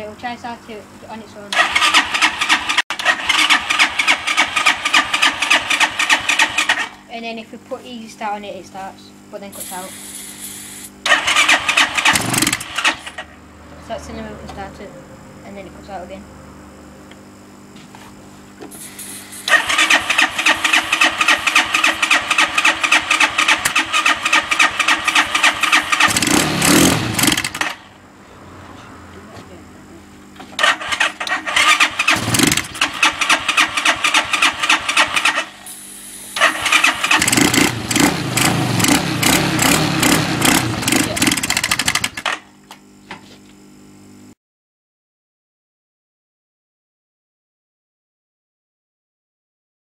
We'll try start it on its own. And then if we put easy start on it, it starts, but then cuts out. Starts in the middle and start it, and then it cuts out again.